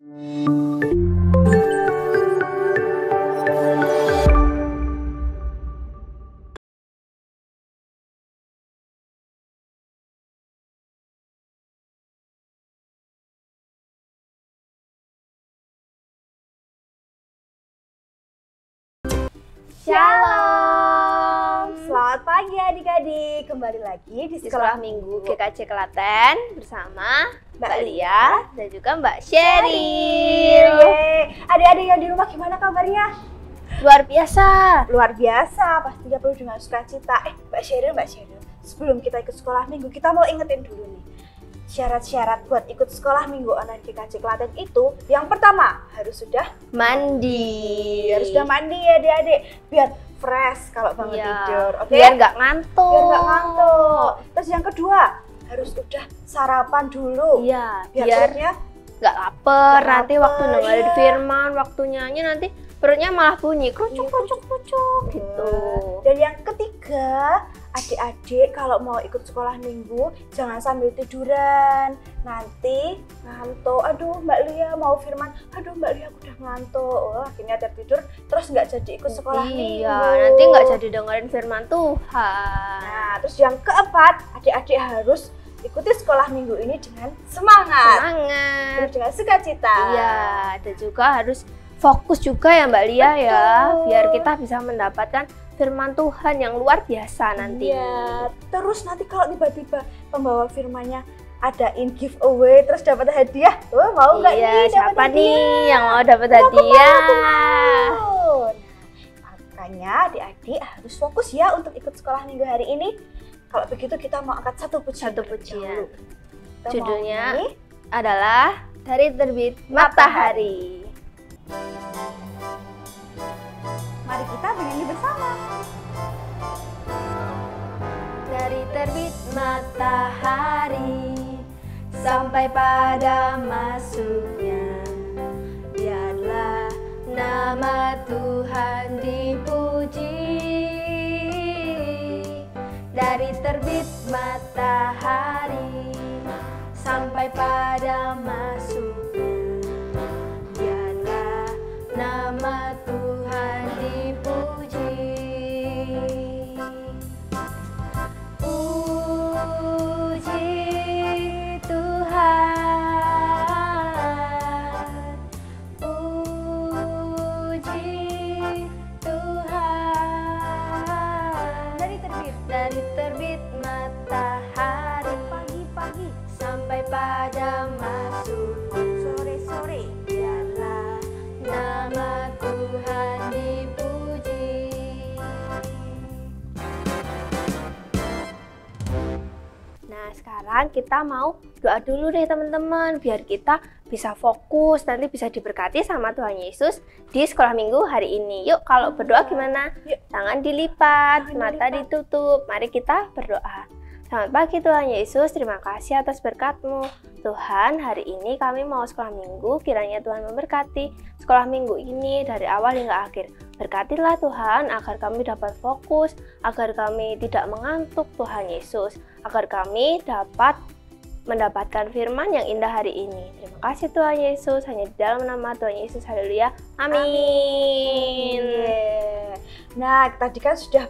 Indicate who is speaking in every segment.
Speaker 1: Shalom, selamat pagi adik-adik. Kembali lagi di Sekolah Minggu
Speaker 2: GKJ Klaten bersama
Speaker 1: Mbak
Speaker 2: Lia dan juga Mbak Sheryl.
Speaker 1: Adik-adik yang di rumah gimana kabarnya?
Speaker 2: Luar biasa.
Speaker 1: Luar biasa, pastinya penuh dengan sukacita. Mbak Sheryl, sebelum kita ikut Sekolah Minggu, kita mau ingetin dulu nih. Syarat-syarat buat ikut Sekolah Minggu online GKJ Klaten itu, yang pertama harus sudah
Speaker 2: mandi.
Speaker 1: Harus sudah mandi ya adik-adik, biar fresh kalau bangun tidur, oke?
Speaker 2: Biar nggak ngantuk.
Speaker 1: Biar nggak ngantuk. Terus yang kedua, harus udah sarapan dulu.
Speaker 2: Iya,
Speaker 1: biar perutnya
Speaker 2: nggak lapar.
Speaker 1: Nggak
Speaker 2: Nanti
Speaker 1: lapar,
Speaker 2: waktu dengerin
Speaker 1: iya.
Speaker 2: firman, waktu nyanyi nanti perutnya malah bunyi krucuk gitu.
Speaker 1: Dan yang ketiga, adik-adik kalau mau ikut Sekolah Minggu jangan sambil tiduran, nanti ngantuk. Aduh Mbak Lia mau firman, aduh Mbak Lia aku udah ngantuk. Akhirnya tertidur terus nggak jadi ikut Sekolah Minggu.
Speaker 2: Iya, nanti nggak jadi dengerin firman Tuhan.
Speaker 1: Nah, terus yang keempat, adik-adik harus ikuti Sekolah Minggu ini dengan semangat. Terus dengan sukacita.
Speaker 2: Iya, dan juga harus fokus juga ya Mbak Lia.
Speaker 1: Betul.
Speaker 2: Ya, biar kita bisa mendapatkan firman Tuhan yang luar biasa nanti.
Speaker 1: Iya. Terus nanti kalau tiba-tiba pembawa firmannya adain giveaway terus dapat hadiah, mau nggak
Speaker 2: Iya,
Speaker 1: nih?
Speaker 2: siapa nih yang mau dapat hadiah?
Speaker 1: Nah, makanya adik-adik harus fokus ya untuk ikut Sekolah Minggu hari ini. Kalau begitu kita mau angkat satu pujian.
Speaker 2: Judulnya adalah Dari Terbit Matahari.
Speaker 1: Mari kita bernyanyi bersama.
Speaker 2: Dari terbit matahari sampai pada masuknya, biarlah nama Tuhan dipuji. Dari terbit matahari sampai pada masuknya, biarlah nama Tuhan dipuji. Puji Tuhan, puji Tuhan. Dari terbit matahari pagi-pagi sampai pada masuknya sore-sore, biarlah nama Tuhan dipuji. Nah, sekarang kita mau doa dulu deh teman-teman, biar kita bisa fokus, nanti bisa diberkati sama Tuhan Yesus di Sekolah Minggu hari ini. Yuk, kalau berdoa gimana?
Speaker 1: Yuk.
Speaker 2: Tangan dilipat,
Speaker 1: Tangan
Speaker 2: mata
Speaker 1: dilipat.
Speaker 2: ditutup. Mari kita berdoa. Selamat pagi Tuhan Yesus, terima kasih atas berkat-Mu. Tuhan, hari ini kami mau Sekolah Minggu, kiranya Tuhan memberkati Sekolah Minggu ini dari awal hingga akhir. Berkatilah Tuhan, agar kami dapat fokus, agar kami tidak mengantuk Tuhan Yesus, agar kami dapat mendapatkan firman yang indah hari ini. Terima kasih Tuhan Yesus, hanya di dalam nama Tuhan Yesus, haleluya, amin.
Speaker 1: Nah, tadi kan sudah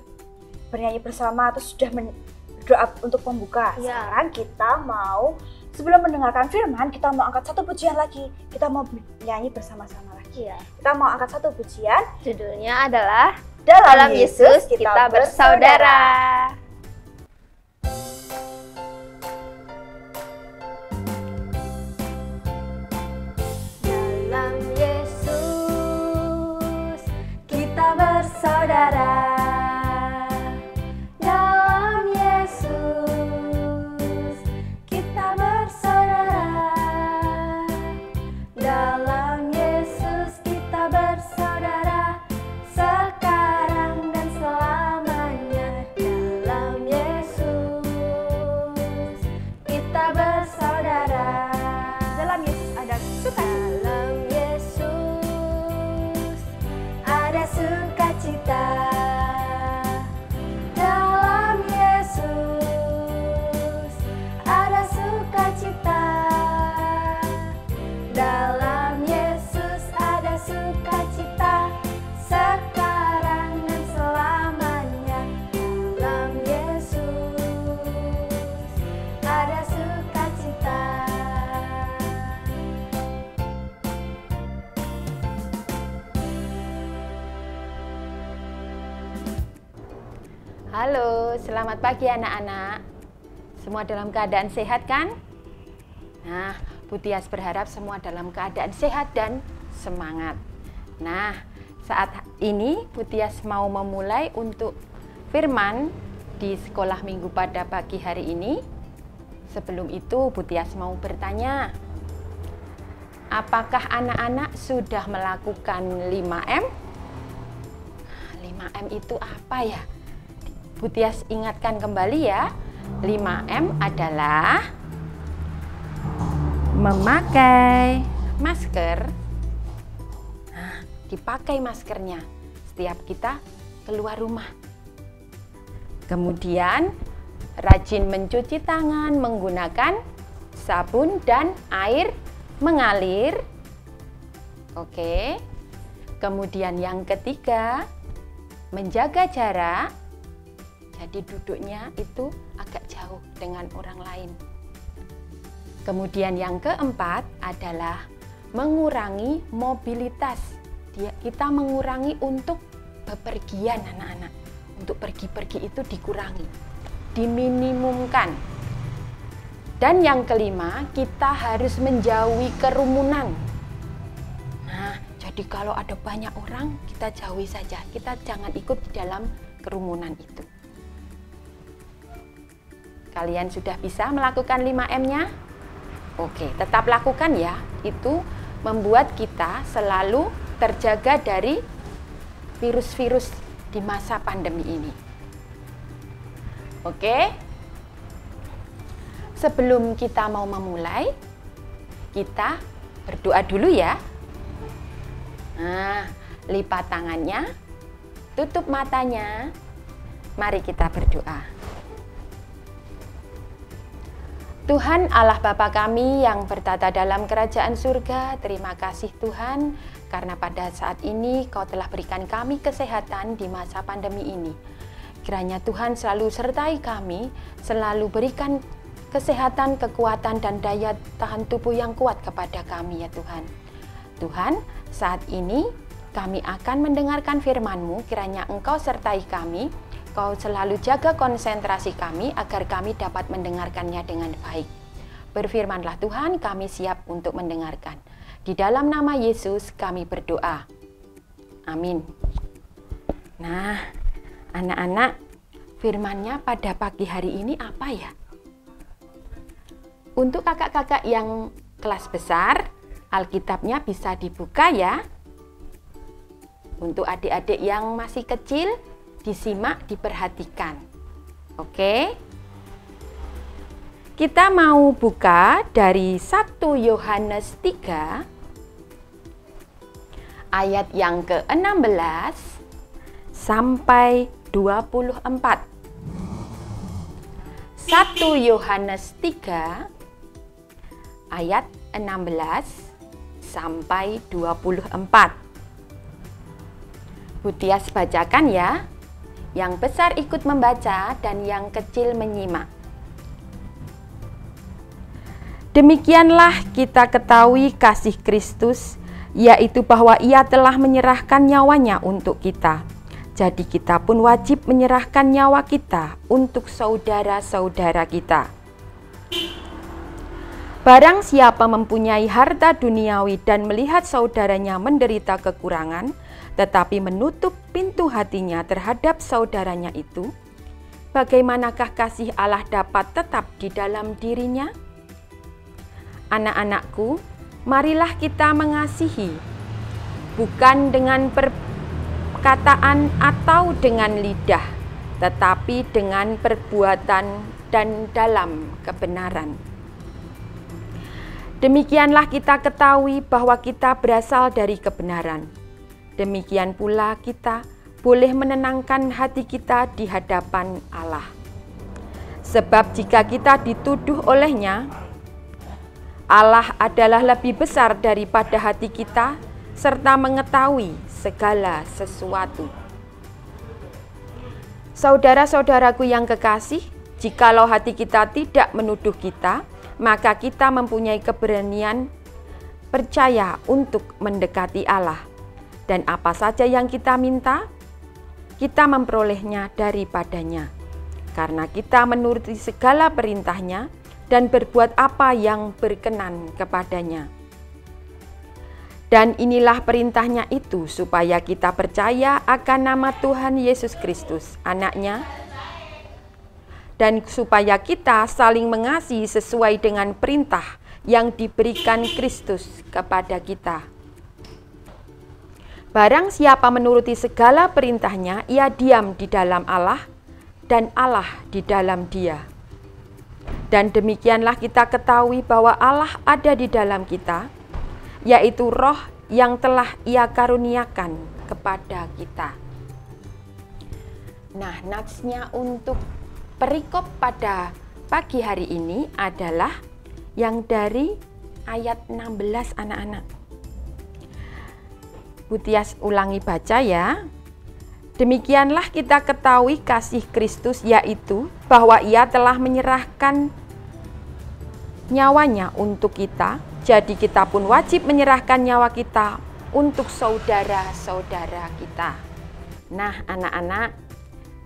Speaker 1: bernyanyi bersama atau sudah berdoa untuk pembuka.
Speaker 2: Ya.
Speaker 1: Sekarang kita mau, sebelum mendengarkan firman, kita mau angkat satu pujian lagi. Kita mau nyanyi bersama-sama lagi.
Speaker 2: Ya.
Speaker 1: Kita mau angkat satu pujian.
Speaker 2: Judulnya adalah
Speaker 1: Dalam
Speaker 2: Yesus kita bersaudara. Dalam Yesus kita bersaudara. Dalam Yesus kita bersaudara. Dalam Yesus kita bersaudara sekarang dan selamanya. Dalam Yesus kita bersaudara.
Speaker 1: Dalam Yesus ada sukacita.
Speaker 2: Dalam Yesus ada sukacita. Dalam Yesus ada sukacita. Dalam
Speaker 3: Halo, selamat pagi anak-anak. Semua dalam keadaan sehat kan? Nah, Bu Tias berharap semua dalam keadaan sehat dan semangat. Nah, saat ini Bu Tias mau memulai untuk firman di sekolah minggu pada pagi hari ini. Sebelum itu Bu Tias mau bertanya, apakah anak-anak sudah melakukan 5M? 5M itu apa ya? Bu Tias ingatkan kembali ya, 5M adalah memakai masker. Nah, dipakai maskernya setiap kita keluar rumah. Kemudian rajin mencuci tangan menggunakan sabun dan air mengalir. Oke. Kemudian yang ketiga, menjaga jarak. Jadi duduknya itu agak jauh dengan orang lain. Kemudian yang keempat adalah mengurangi mobilitas. Kita mengurangi untuk bepergian anak-anak. Untuk pergi-pergi itu dikurangi, diminimumkan. Dan yang kelima, kita harus menjauhi kerumunan. Nah, jadi kalau ada banyak orang, kita jauhi saja. Kita jangan ikut di dalam kerumunan itu. Kalian sudah bisa melakukan 5M-nya? Oke, tetap lakukan ya. Itu membuat kita selalu terjaga dari virus-virus di masa pandemi ini. Oke. Sebelum kita mau memulai, kita berdoa dulu ya. Nah, lipat tangannya, tutup matanya. Mari kita berdoa. Tuhan Allah Bapa kami yang bertata dalam kerajaan surga, terima kasih Tuhan karena pada saat ini Kau telah berikan kami kesehatan di masa pandemi ini. Kiranya Tuhan selalu sertai kami, selalu berikan kesehatan, kekuatan dan daya tahan tubuh yang kuat kepada kami ya Tuhan. Tuhan, saat ini kami akan mendengarkan firman-Mu, kiranya Engkau sertai kami. Kau selalu jaga konsentrasi kami agar kami dapat mendengarkannya dengan baik. Berfirmanlah Tuhan, kami siap untuk mendengarkan. Di dalam nama Yesus kami berdoa. Amin. Nah, anak-anak, firman-Nya pada pagi hari ini apa ya? Untuk kakak-kakak yang kelas besar, Alkitabnya bisa dibuka ya. Untuk adik-adik yang masih kecil, disimak, diperhatikan. Oke. Kita mau buka dari 1 Yohanes 3 ayat yang ke-16 sampai 24. 1 Yohanes 3 ayat 16 sampai 24. Bu Tias bacakan ya. Yang besar ikut membaca dan yang kecil menyimak. Demikianlah kita ketahui kasih Kristus, yaitu bahwa Ia telah menyerahkan nyawanya untuk kita. Jadi kita pun wajib menyerahkan nyawa kita untuk saudara-saudara kita. Barang siapa mempunyai harta duniawi dan melihat saudaranya menderita kekurangan, tetapi menutup pintu hatinya terhadap saudaranya itu, bagaimanakah kasih Allah dapat tetap di dalam dirinya? Anak-anakku, marilah kita mengasihi, bukan dengan perkataan atau dengan lidah, tetapi dengan perbuatan dan dalam kebenaran. Demikianlah kita ketahui bahwa kita berasal dari kebenaran. Demikian pula kita boleh menenangkan hati kita di hadapan Allah. Sebab jika kita dituduh olehnya, Allah adalah lebih besar daripada hati kita serta mengetahui segala sesuatu. Saudara-saudaraku yang kekasih, jikalau hati kita tidak menuduh kita, maka kita mempunyai keberanian percaya untuk mendekati Allah. Dan apa saja yang kita minta, kita memperolehnya daripadanya. Karena kita menuruti segala perintahnya dan berbuat apa yang berkenan kepadanya. Dan inilah perintahnya itu, supaya kita percaya akan nama Tuhan Yesus Kristus, Anaknya, dan supaya kita saling mengasihi sesuai dengan perintah yang diberikan Kristus kepada kita. Barang siapa menuruti segala perintahnya, ia diam di dalam Allah, dan Allah di dalam dia. Dan demikianlah kita ketahui bahwa Allah ada di dalam kita, yaitu Roh yang telah Ia karuniakan kepada kita. Nah, natsnya untuk perikop pada pagi hari ini adalah yang dari ayat 16 anak-anak. Bu Tias ulangi baca ya. Demikianlah kita ketahui kasih Kristus, yaitu bahwa Ia telah menyerahkan nyawanya untuk kita. Jadi kita pun wajib menyerahkan nyawa kita untuk saudara-saudara kita. Nah, anak-anak,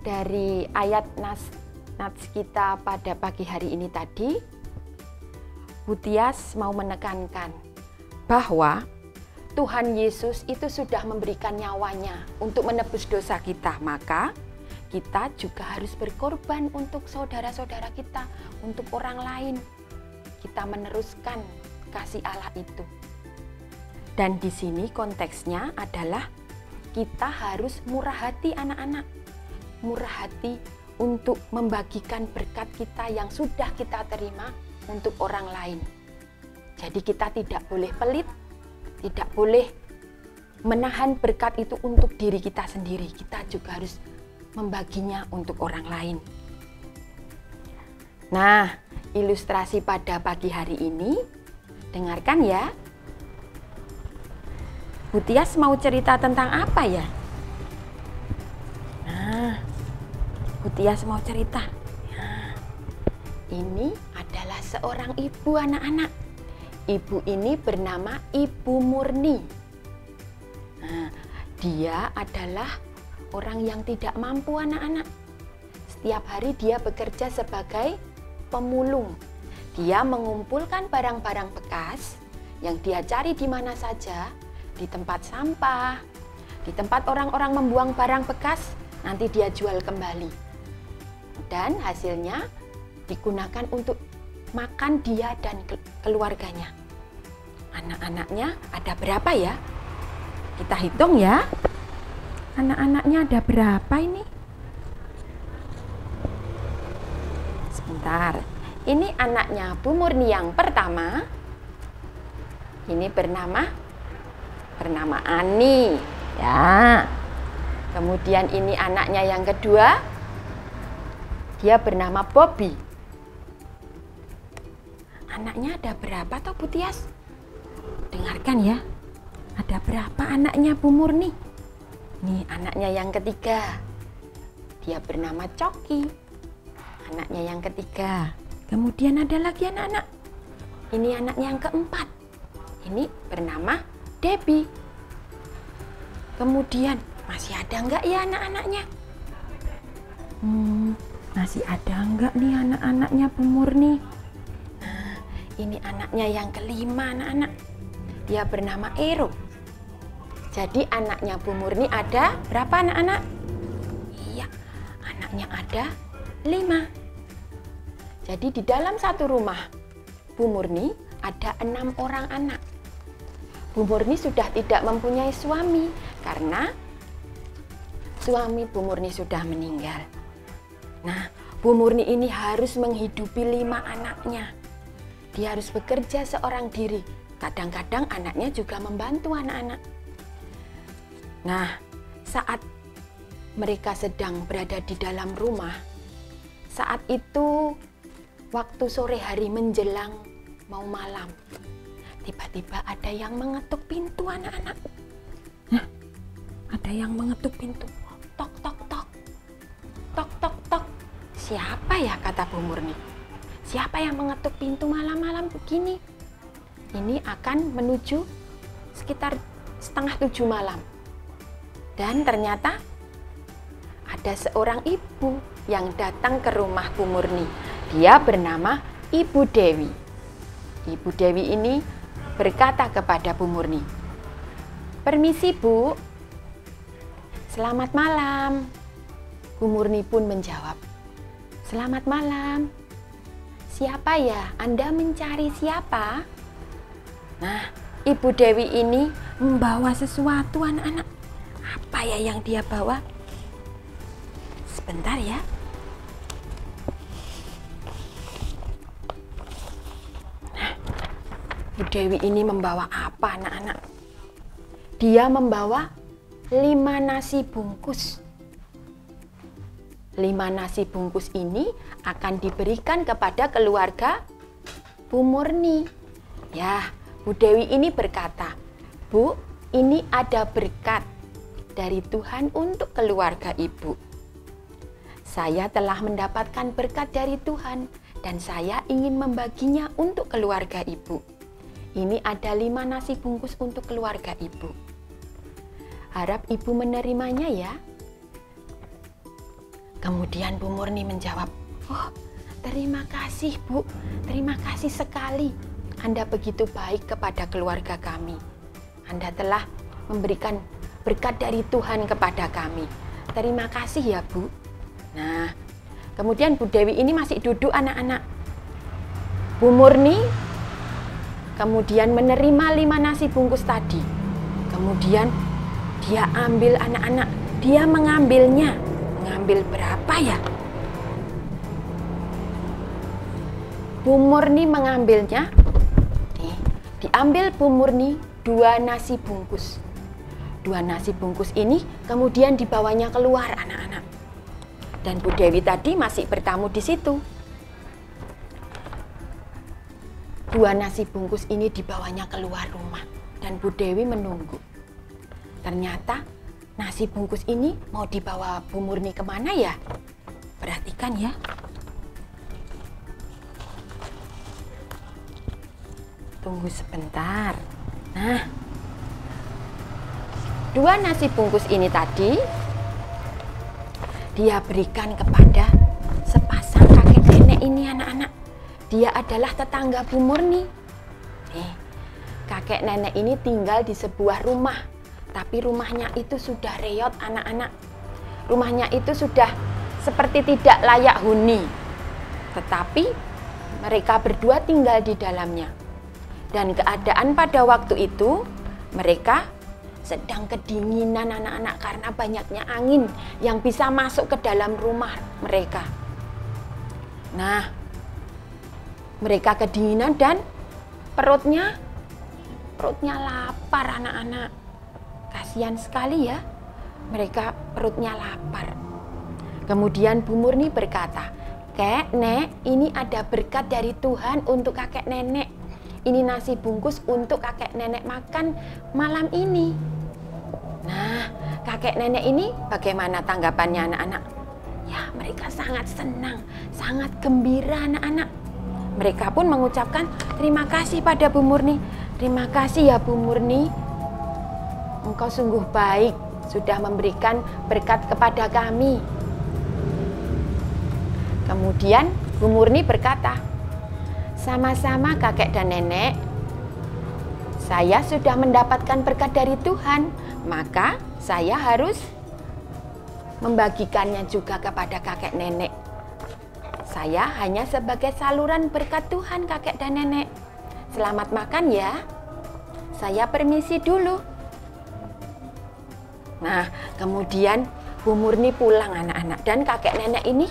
Speaker 3: dari ayat nats kita pada pagi hari ini tadi, Bu Tias mau menekankan bahwa Tuhan Yesus itu sudah memberikan nyawanya untuk menebus dosa kita. Maka kita juga harus berkorban untuk saudara-saudara kita, untuk orang lain. Kita meneruskan kasih Allah itu. Dan di sini konteksnya adalah kita harus murah hati anak-anak. Murah hati untuk membagikan berkat kita yang sudah kita terima untuk orang lain. Jadi kita tidak boleh pelit, tidak boleh menahan berkat itu untuk diri kita sendiri. Kita juga harus membaginya untuk orang lain. Nah, ilustrasi pada pagi hari ini, dengarkan ya. Bu Tias mau cerita tentang apa ya? Nah, Bu Tias mau cerita. Nah, ini adalah seorang ibu anak-anak. Ibu ini bernama Ibu Murni. Nah, dia adalah orang yang tidak mampu anak-anak. Setiap hari dia bekerja sebagai pemulung. Dia mengumpulkan barang-barang bekas yang dia cari di mana saja, di tempat sampah, di tempat orang-orang membuang barang bekas, nanti dia jual kembali. Dan hasilnya digunakan untuk makan dia dan keluarganya. Anak-anaknya ada berapa ya? Kita hitung ya. Anak-anaknya ada berapa ini? Sebentar. Ini anaknya Bu Murni yang pertama. Ini bernama Ani. Ya. Kemudian ini anaknya yang kedua. Dia bernama Bobby. Anaknya ada berapa toh Bu Tias? Dengarkan ya. Ada berapa anaknya Bu Murni? Nih anaknya yang ketiga. Dia bernama Coki. Anaknya yang ketiga. Kemudian ada lagi anak-anak. Ini anaknya yang keempat. Ini bernama Debbie. Kemudian masih ada enggak ya anak-anaknya? Masih ada enggak nih anak-anaknya Bu Murni? Nah, ini anaknya yang kelima anak-anak. Dia bernama Ero. Jadi anaknya Bu Murni ada berapa anak-anak? Iya, anaknya ada 5. Jadi di dalam satu rumah Bu Murni ada 6 orang anak. Bu Murni sudah tidak mempunyai suami karena suami Bu Murni sudah meninggal. Nah, Bu Murni ini harus menghidupi 5 anaknya. Dia harus bekerja seorang diri. Kadang-kadang anaknya juga membantu anak-anak. Nah, saat mereka sedang berada di dalam rumah, saat itu waktu sore hari menjelang mau malam, tiba-tiba ada yang mengetuk pintu anak-anak. Ada yang mengetuk pintu. Tok, tok, tok. Tok, tok, tok. Siapa ya, kata Bu Murni. Siapa yang mengetuk pintu malam-malam begini? Ini akan menuju sekitar 6:30 malam. Dan ternyata ada seorang ibu yang datang ke rumah Bu Murni. Dia bernama Ibu Dewi. Ibu Dewi ini berkata kepada Bu Murni, "Permisi Bu, selamat malam." Bu Murni pun menjawab, "Selamat malam. Siapa ya? Anda mencari siapa?" Nah, Ibu Dewi ini membawa sesuatu anak-anak. Apa ya yang dia bawa? Sebentar ya. Nah, Bu Dewi ini membawa apa anak-anak? Dia membawa 5 nasi bungkus. 5 nasi bungkus ini akan diberikan kepada keluarga Bu Murni. Ya, Bu Dewi ini berkata, "Bu, ini ada berkat dari Tuhan untuk keluarga Ibu. Saya telah mendapatkan berkat dari Tuhan dan saya ingin membaginya untuk keluarga Ibu. Ini ada 5 nasi bungkus untuk keluarga Ibu. Harap Ibu menerimanya ya." Kemudian Bu Murni menjawab, "Oh, terima kasih Bu, terima kasih sekali. Anda begitu baik kepada keluarga kami. Anda telah memberikan berkat dari Tuhan kepada kami. Terima kasih ya Bu." Nah, kemudian Bu Dewi ini masih duduk anak-anak. Bu Murni kemudian menerima 5 nasi bungkus tadi. Kemudian dia ambil anak-anak, dia mengambilnya. Mengambil berapa ya? Bu Murni mengambilnya. Diambil Bu Murni 2 nasi bungkus. 2 nasi bungkus ini kemudian dibawanya keluar anak-anak. Dan Bu Dewi tadi masih bertamu di situ. 2 nasi bungkus ini dibawanya keluar rumah dan Bu Dewi menunggu. Ternyata nasi bungkus ini mau dibawa Bu Murni kemana ya? Perhatikan ya. Tunggu sebentar. Nah, 2 nasi bungkus ini tadi dia berikan kepada sepasang kakek nenek ini anak-anak. Dia adalah tetangga Bu Murni. Kakek nenek ini tinggal di sebuah rumah, tapi rumahnya itu sudah reot anak-anak. Rumahnya itu sudah seperti tidak layak huni. Tetapi mereka berdua tinggal di dalamnya. Dan keadaan pada waktu itu mereka sedang kedinginan anak-anak karena banyaknya angin yang bisa masuk ke dalam rumah mereka. Nah, mereka kedinginan dan perutnya lapar anak-anak. Kasihan sekali ya, mereka perutnya lapar. Kemudian Bu Murni berkata, "Kek, Nek, ini ada berkat dari Tuhan untuk kakek nenek. Ini nasi bungkus untuk kakek nenek makan malam ini." Nah, kakek nenek ini bagaimana tanggapannya anak-anak? Ya, mereka sangat senang, sangat gembira anak-anak. Mereka pun mengucapkan terima kasih pada Bu Murni. "Terima kasih ya Bu Murni. Engkau sungguh baik, sudah memberikan berkat kepada kami." Kemudian Bu Murni berkata, "Sama-sama kakek dan nenek. Saya sudah mendapatkan berkat dari Tuhan, maka saya harus membagikannya juga kepada kakek nenek. Saya hanya sebagai saluran berkat Tuhan kakek dan nenek. Selamat makan ya. Saya permisi dulu." Nah, kemudian Bu Murni pulang anak-anak dan kakek nenek ini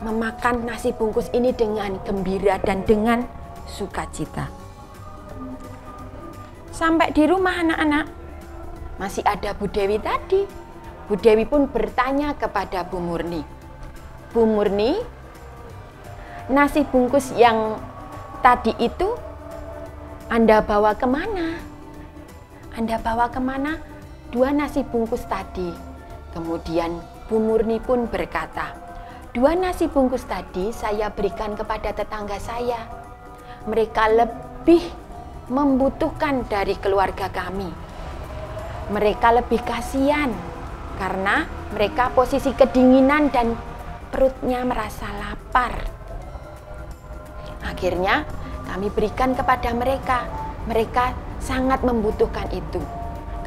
Speaker 3: memakan nasi bungkus ini dengan gembira dan dengan sukacita. Sampai di rumah anak-anak, masih ada Bu Dewi tadi. Bu Dewi pun bertanya kepada Bu Murni, "Bu Murni, nasi bungkus yang tadi itu Anda bawa kemana? Anda bawa kemana 2 nasi bungkus tadi?" Kemudian Bu Murni pun berkata, "2 nasi bungkus tadi saya berikan kepada tetangga saya. Mereka lebih membutuhkan dari keluarga kami. Mereka lebih kasihan karena mereka posisi kedinginan dan perutnya merasa lapar. Akhirnya kami berikan kepada mereka. Mereka sangat membutuhkan itu.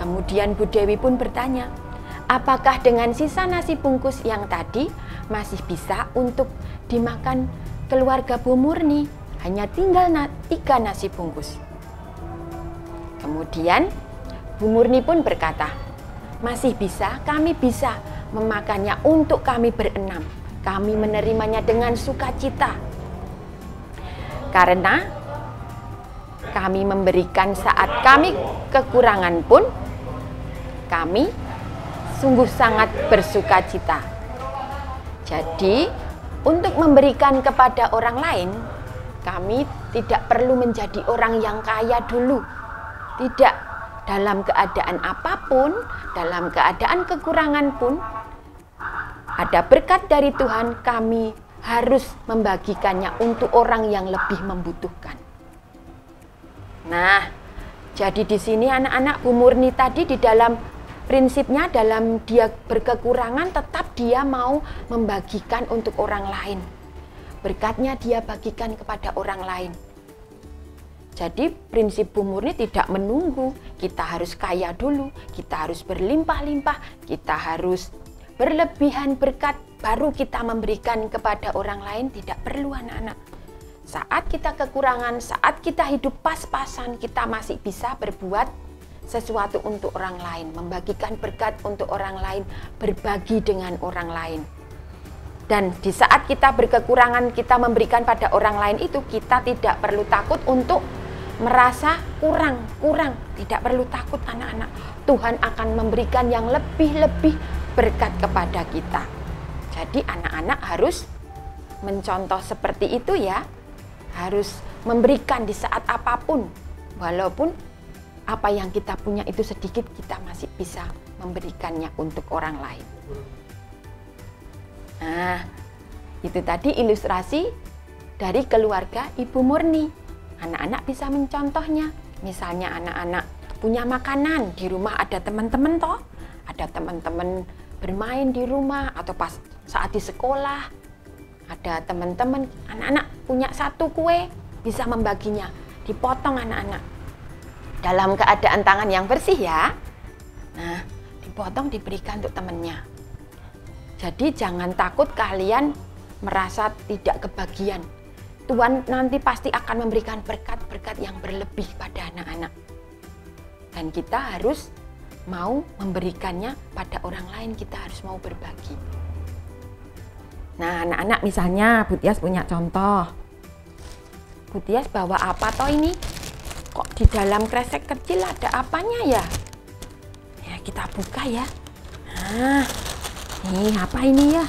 Speaker 3: Kemudian Bu Dewi pun bertanya, apakah dengan sisa nasi bungkus yang tadi masih bisa untuk dimakan keluarga Bu Murni? Hanya tinggal 3 nasi bungkus. Kemudian Bu Murni pun berkata, masih bisa, kami bisa memakannya untuk kami berenam. Kami menerimanya dengan sukacita. Karena kami memberikan saat kami kekurangan pun, kami sungguh sangat bersukacita. Jadi, untuk memberikan kepada orang lain, kami tidak perlu menjadi orang yang kaya dulu. Tidak, dalam keadaan apapun, dalam keadaan kekurangan pun, ada berkat dari Tuhan, kami harus membagikannya untuk orang yang lebih membutuhkan. Nah, jadi di sini anak-anak Bu Murni tadi di dalam prinsipnya, dalam dia berkekurangan tetap dia mau membagikan untuk orang lain. Berkatnya dia bagikan kepada orang lain. Jadi prinsip Bu Murni tidak menunggu kita harus kaya dulu, kita harus berlimpah-limpah, kita harus berlebihan berkat baru kita memberikan kepada orang lain. Tidak perlu anak-anak. Saat kita kekurangan, saat kita hidup pas-pasan, kita masih bisa berbuat sesuatu untuk orang lain, membagikan berkat untuk orang lain, berbagi dengan orang lain. Dan di saat kita berkekurangan, kita memberikan pada orang lain itu, kita tidak perlu takut untuk merasa kurang. Tidak perlu takut anak-anak. Tuhan akan memberikan yang lebih-lebih berkat kepada kita. Jadi anak-anak harus mencontoh seperti itu ya. Harus memberikan di saat apapun. Walaupun apa yang kita punya itu sedikit, kita masih bisa memberikannya untuk orang lain. Nah, itu tadi ilustrasi dari keluarga Ibu Murni. Anak-anak bisa mencontohnya. Misalnya anak-anak punya makanan, di rumah ada teman-teman toh, ada teman-teman bermain di rumah, atau pas saat di sekolah, ada teman-teman, anak-anak punya 1 kue, bisa membaginya, dipotong anak-anak. Dalam keadaan tangan yang bersih ya. Nah, dipotong diberikan untuk temannya. Jadi jangan takut kalian merasa tidak kebagian. Tuhan nanti pasti akan memberikan berkat-berkat yang berlebih pada anak-anak. Dan kita harus mau memberikannya pada orang lain, kita harus mau berbagi. Nah, anak-anak misalnya Bu Tias punya contoh. Bu Tias bawa apa toh ini? Kok di dalam kresek kecil ada apanya ya? Ya, kita buka ya. Nah, ini apa ini ya?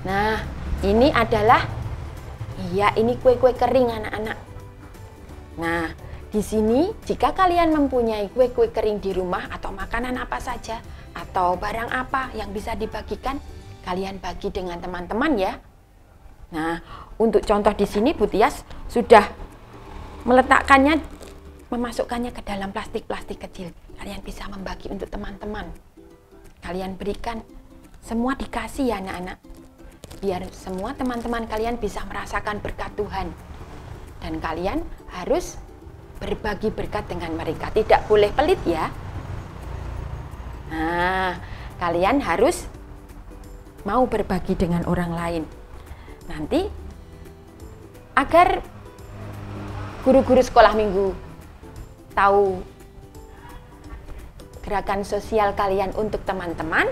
Speaker 3: Nah, ini adalah, iya ini kue-kue kering anak-anak. Nah, di sini jika kalian mempunyai kue-kue kering di rumah atau makanan apa saja atau barang apa yang bisa dibagikan, kalian bagi dengan teman-teman ya. Nah, untuk contoh di sini Bu Tias sudah meletakkannya, memasukkannya ke dalam plastik-plastik kecil. Kalian bisa membagi untuk teman-teman. Kalian berikan, semua dikasih ya anak-anak. Biar semua teman-teman kalian bisa merasakan berkat Tuhan. Dan kalian harus berbagi berkat dengan mereka. Tidak boleh pelit ya. Nah, kalian harus mau berbagi dengan orang lain. Nanti agar guru-guru sekolah minggu tahu gerakan sosial kalian untuk teman-teman,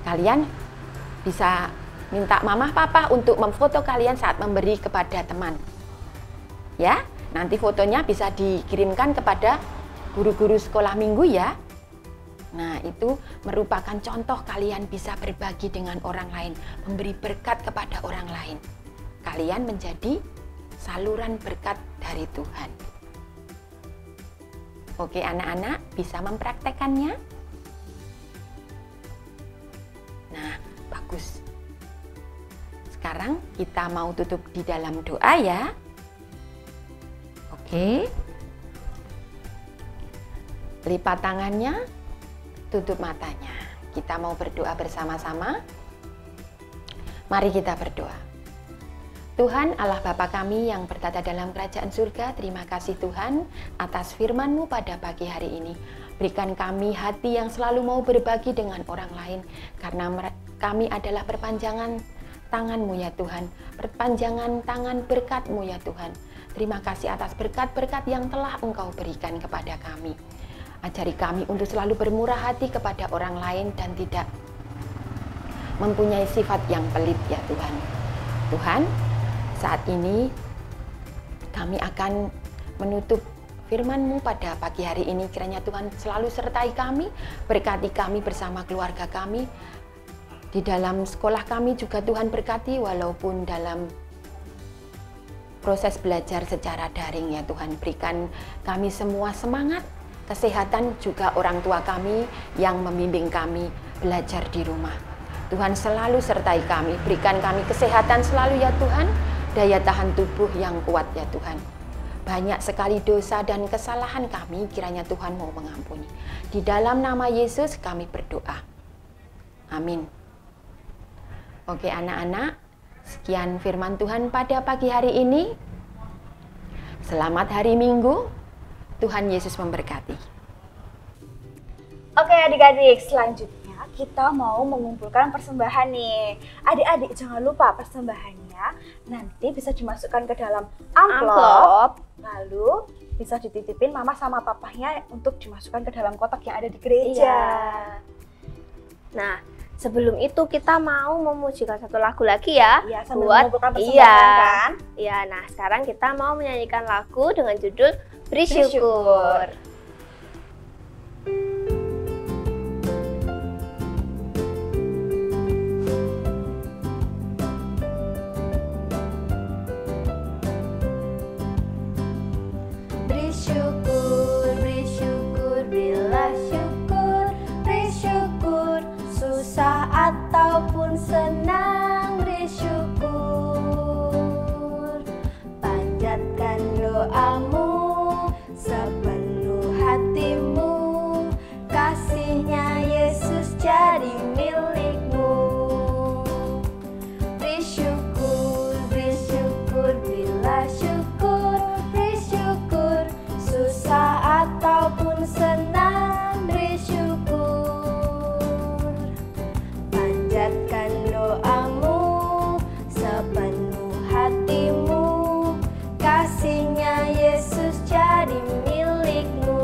Speaker 3: kalian bisa minta mama papa untuk memfoto kalian saat memberi kepada teman. Ya, nanti fotonya bisa dikirimkan kepada guru-guru sekolah minggu ya. Nah, itu merupakan contoh kalian bisa berbagi dengan orang lain, memberi berkat kepada orang lain. Kalian menjadi saluran berkat dari Tuhan. Oke anak-anak, bisa mempraktekannya? Nah, bagus. Sekarang kita mau tutup di dalam doa ya. Oke. Lipat tangannya, tutup matanya. Kita mau berdoa bersama-sama. Mari kita berdoa. Tuhan Allah Bapa kami yang bertata dalam kerajaan surga, terima kasih Tuhan atas firman-Mu pada pagi hari ini. Berikan kami hati yang selalu mau berbagi dengan orang lain, karena kami adalah perpanjangan tangan-Mu ya Tuhan, perpanjangan tangan berkat-Mu ya Tuhan. Terima kasih atas berkat-berkat yang telah Engkau berikan kepada kami. Ajari kami untuk selalu bermurah hati kepada orang lain dan tidak mempunyai sifat yang pelit ya Tuhan. Tuhan, saat ini kami akan menutup firman-Mu pada pagi hari ini. Kiranya Tuhan selalu sertai kami, berkati kami bersama keluarga kami. Di dalam sekolah kami juga Tuhan berkati, walaupun dalam proses belajar secara daring ya Tuhan. Berikan kami semua semangat, kesehatan, juga orang tua kami yang membimbing kami belajar di rumah. Tuhan selalu sertai kami, berikan kami kesehatan selalu ya Tuhan, daya tahan tubuh yang kuat ya Tuhan. Banyak sekali dosa dan kesalahan kami, kiranya Tuhan mau mengampuni. Di dalam nama Yesus kami berdoa. Amin. Oke anak-anak, sekian firman Tuhan pada pagi hari ini. Selamat hari Minggu, Tuhan Yesus memberkati.
Speaker 1: Oke adik-adik, selanjutnya kita mau mengumpulkan persembahan nih. Adik-adik jangan lupa persembahannya nanti bisa dimasukkan ke dalam amplop. Lalu bisa dititipin mama sama papahnya untuk dimasukkan ke dalam kotak yang ada di gereja.
Speaker 2: Iya. Nah, sebelum itu kita mau memujikan satu lagu lagi ya.
Speaker 1: Iya, sambil
Speaker 2: buat
Speaker 1: mengumpulkan persembahan kan.
Speaker 2: Iya, nah sekarang kita mau menyanyikan lagu dengan judul Beri Syukur.
Speaker 4: Beri syukur, berilah syukur, beri syukur, susah ataupun senang, beri syukur. Panjatkan doamu sepenuh hatimu, kasihnya Yesus jadi milikmu. Beri syukur, berilah syukur, beri syukur, susah ataupun senang, beri syukur. Panjatkan doamu sepenuh hatimu, kasihnya Yesus jadi milikmu.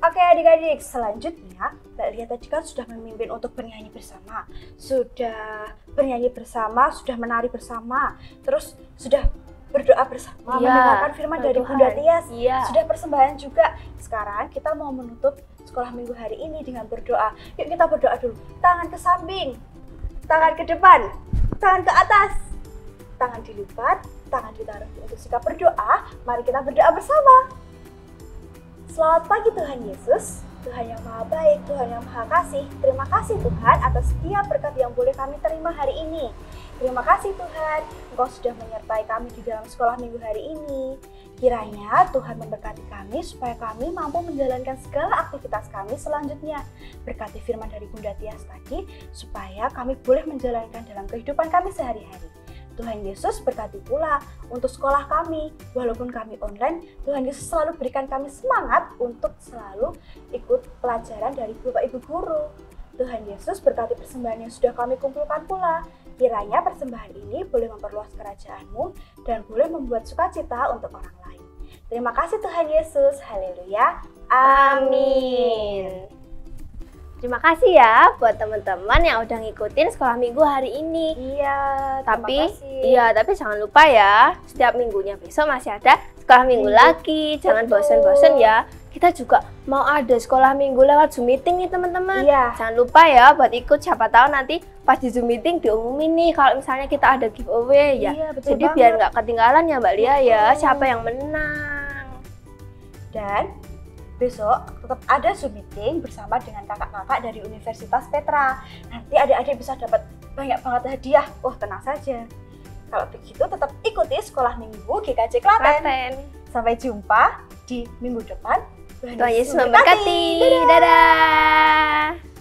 Speaker 1: Oke adik-adik, selanjutnya Mbak Lia tadi kan sudah memimpin untuk bernyanyi bersama. Sudah bernyanyi bersama, sudah menari bersama, terus sudah berdoa bersama, mendengarkan firman dari
Speaker 2: Tuhan.
Speaker 1: Bunda Tias.
Speaker 2: Iya.
Speaker 1: Sudah persembahan juga. Sekarang kita mau menutup sekolah minggu hari ini dengan berdoa. Yuk kita berdoa dulu. Tangan ke samping, tangan ke depan, tangan ke atas, tangan dilipat, tangan ditaruh untuk sikap berdoa. Mari kita berdoa bersama. Selamat pagi Tuhan Yesus, Tuhan yang maha baik, Tuhan yang maha kasih. Terima kasih Tuhan atas setiap berkat yang boleh kami terima hari ini. Terima kasih Tuhan, Engkau sudah menyertai kami di dalam sekolah minggu hari ini. Kiranya Tuhan memberkati kami supaya kami mampu menjalankan segala aktivitas kami selanjutnya. Berkati firman dari Bunda Tias tadi, supaya kami boleh menjalankan dalam kehidupan kami sehari-hari. Tuhan Yesus berkati pula untuk sekolah kami. Walaupun kami online, Tuhan Yesus selalu berikan kami semangat untuk selalu ikut pelajaran dari Bapak Ibu Guru. Tuhan Yesus berkati persembahan yang sudah kami kumpulkan pula. Kiranya persembahan ini boleh memperluas kerajaan-Mu dan boleh membuat sukacita untuk orang lain. Terima kasih Tuhan Yesus. Haleluya. Amin.
Speaker 2: Terima kasih ya buat teman-teman yang udah ngikutin sekolah minggu hari ini.
Speaker 1: Iya,
Speaker 2: Tapi jangan lupa ya, setiap minggunya besok masih ada sekolah minggu lagi. Jangan bosan-bosan ya. Kita juga mau ada sekolah minggu lewat Zoom meeting nih teman-teman.
Speaker 1: Iya.
Speaker 2: Jangan lupa ya buat ikut, siapa tahu nanti pas di Zoom meeting diumumin nih kalau misalnya kita ada giveaway ya.
Speaker 1: Iya, betul
Speaker 2: Jadi
Speaker 1: banget.
Speaker 2: biar nggak ketinggalan ya Mbak Lia ya, siapa yang menang.
Speaker 1: Dan besok tetap ada Zoom meeting bersama dengan kakak-kakak dari Universitas Petra. Nanti adik-adik bisa dapat banyak banget hadiah. Wah, tenang saja. Kalau begitu tetap ikuti sekolah minggu GKJ Klaten. Sampai jumpa. di minggu depan.
Speaker 2: Tuhan Yesus memberkati. Dadah.